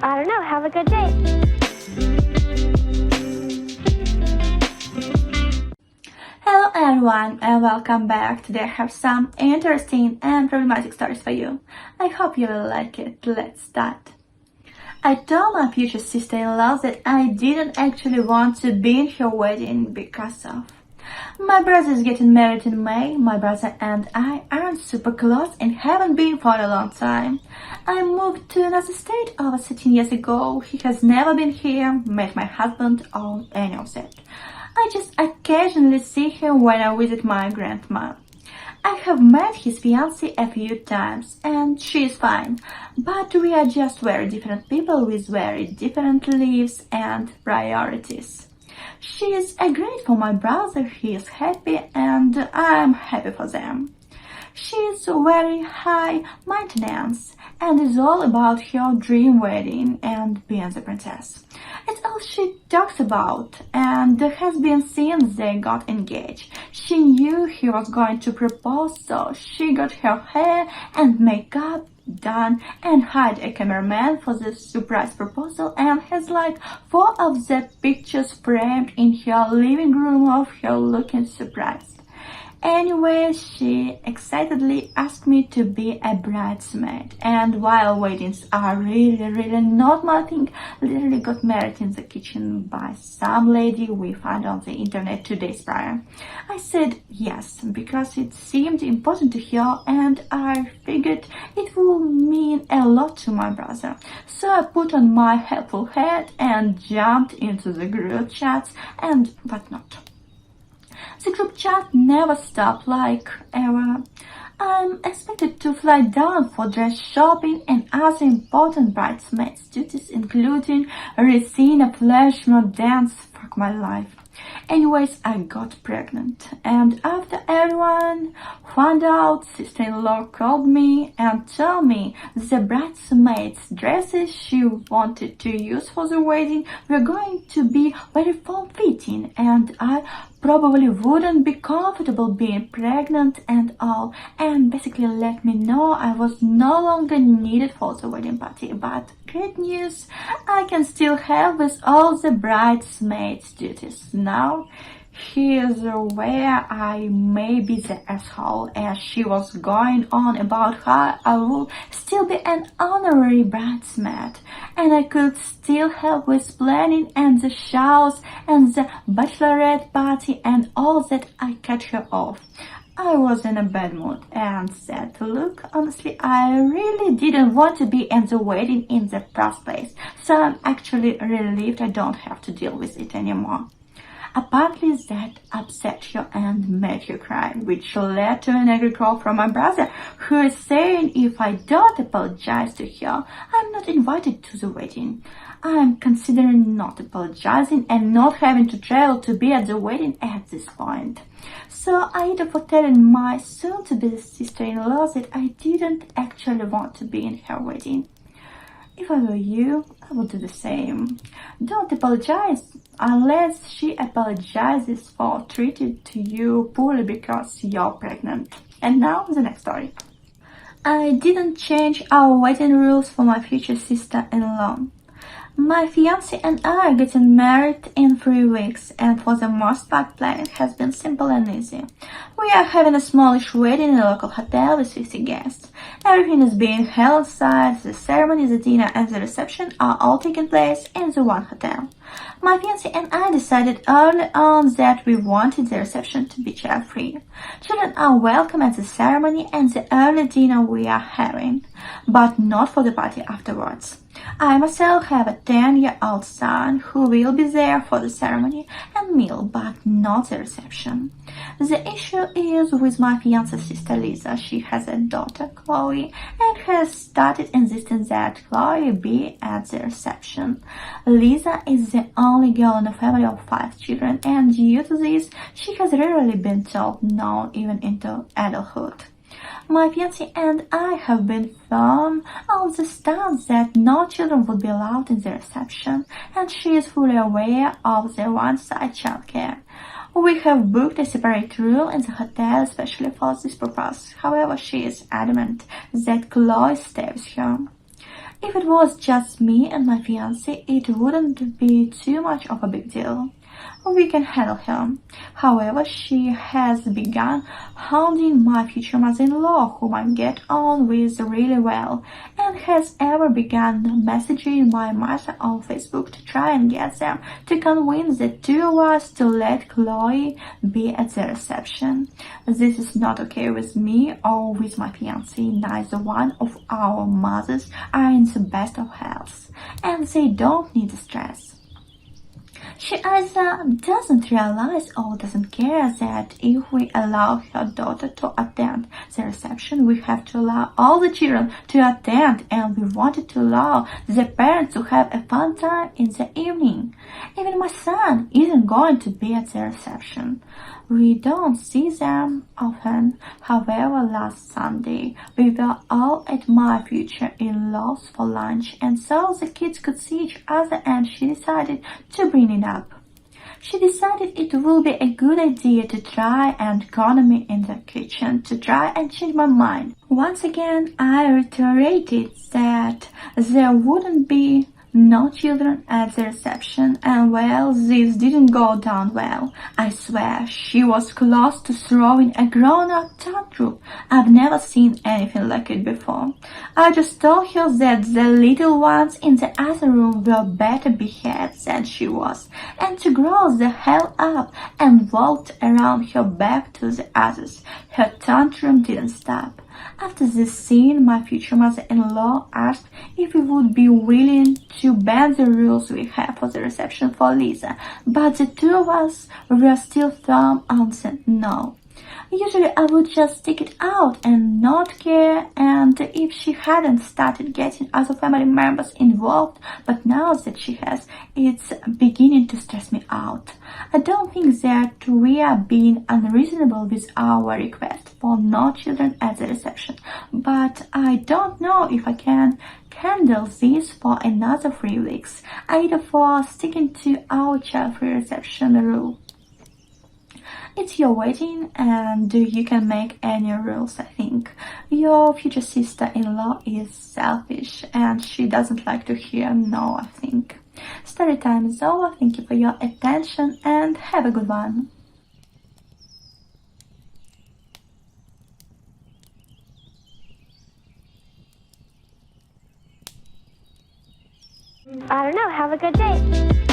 I don't know. Have a good day. Hello everyone and welcome back. Today I have some interesting and problematic stories for you. I hope you will like it. Let's start. I told my future sister-in-law that I didn't actually want to be in her wedding because of my brother is getting married in May. My brother and I aren't super close and haven't been for a long time. I moved to another state over 13 years ago. He has never been here, met my husband or any of that. I just occasionally see him when I visit my grandma. I have met his fiancée a few times and she is fine, but we are just very different people with very different lives and priorities. She is great for my brother, he is happy and I'm happy for them. She is very high maintenance and is all about her dream wedding and being the princess. It's all she talks about and has been since they got engaged. She knew he was going to propose, so she got her hair and makeup done and hired a cameraman for the surprise proposal and has like 4 of the pictures framed in her living room of her looking surprised. Anyway, she excitedly asked me to be a bridesmaid, and while weddings are really not my thing, literally got married in the kitchen by some lady we found on the internet 2 days prior. I said yes, because it seemed important to her and I figured it would mean a lot to my brother. So I put on my helpful hat and jumped into the group chats and whatnot. The group chat never stopped, like ever. I'm expected to fly down for dress shopping and other important bridesmaids duties, including receiving a flash mob dance. Fuck my life. Anyways, I got pregnant, and after everyone found out, sister-in-law called me and told me the bridesmaids' dresses she wanted to use for the wedding were going to be very form-fitting, and I probably wouldn't be comfortable being pregnant and all, and basically let me know I was no longer needed for the wedding party. But great news, I can still help with all the bridesmaids' duties. Now, here's where I may be the asshole, as she was going on about how I will still be an honorary bridesmaid and I could still help with planning and the showers and the bachelorette party and all that. I cut her off. I was in a bad mood and said, look, honestly, I really didn't want to be in the wedding in the first place, so I'm actually relieved I don't have to deal with it anymore. Apparently that upset her and made her cry, which led to an angry call from my brother, who is saying if I don't apologize to her, I'm not invited to the wedding. I'm considering not apologizing and not having to travel to be at the wedding at this point. So AITA for telling my soon-to-be sister-in-law that I didn't actually want to be in her wedding. If I were you, I would do the same. Don't apologize unless she apologizes for treating you poorly because you're pregnant. And now the next story. I didn't change our wedding rules for my future sister-in-law. My fiancé and I are getting married in 3 weeks, and for the most part planning has been simple and easy. We are having a smallish wedding in a local hotel with 50 guests. Everything is being held outside. The ceremony, the dinner and the reception are all taking place in the one hotel. My fiancé and I decided early on that we wanted the reception to be child-free. Children are welcome at the ceremony and the early dinner we are having, but not for the party afterwards. I myself have a 10-year-old son who will be there for the ceremony and meal, but not the reception. The issue is with my fiance's sister Lisa. She has a daughter, Chloe, and has started insisting that Chloe be at the reception. Lisa is the only girl in a family of 5 children, and due to this, she has rarely been told no even into adulthood. My fiancé and I have been firm on the stance that no children would be allowed in the reception, and she is fully aware of the one-side childcare. We have booked a separate room in the hotel especially for this purpose. However, she is adamant that Chloe stay with her. If it was just me and my fiancé, it wouldn't be too much of a big deal. We can handle him. However, she has begun hounding my future mother-in-law, whom I get on with really well, and has ever begun messaging my mother on Facebook to try and get them to convince the two of us to let Chloe be at the reception. This is not okay with me or with my fiancé. Neither one of our mothers are in the best of health, and they don't need stress. She either doesn't realize or doesn't care that if we allow her daughter to attend the reception, we have to allow all the children to attend, and we wanted to allow the parents to have a fun time in the evening. Even my son isn't going to be at the reception. We don't see them often. However, last Sunday, we were all at my future-in-law's for lunch, and so the kids could see each other, and she decided to bring it up. She decided it would be a good idea to try and corner me in the kitchen, to try and change my mind. Once again, I reiterated that there wouldn't be no children at the reception, and well, this didn't go down well. I swear, she was close to throwing a grown-up tantrum. I've never seen anything like it before. I just told her that the little ones in the other room were better behaved than she was, and to grow the hell up, and walked around her back to the others. Her tantrum didn't stop. After this scene, my future mother-in-law asked if we would be willing to bend the rules we have for the reception for Lisa, but the two of us were still firm on the no. Usually I would just stick it out and not care, and if she hadn't started getting other family members involved, but now that she has, it's beginning to stress me out. I don't think that we are being unreasonable with our request for no children at the reception, but I don't know if I can handle this for another 3 weeks, either for sticking to our child-free reception rule. It's your wedding and you can make any rules, I think. Your future sister-in-law is selfish and she doesn't like to hear no, I think. Story time is over. Thank you for your attention and have a good one. I don't know. Have a good day.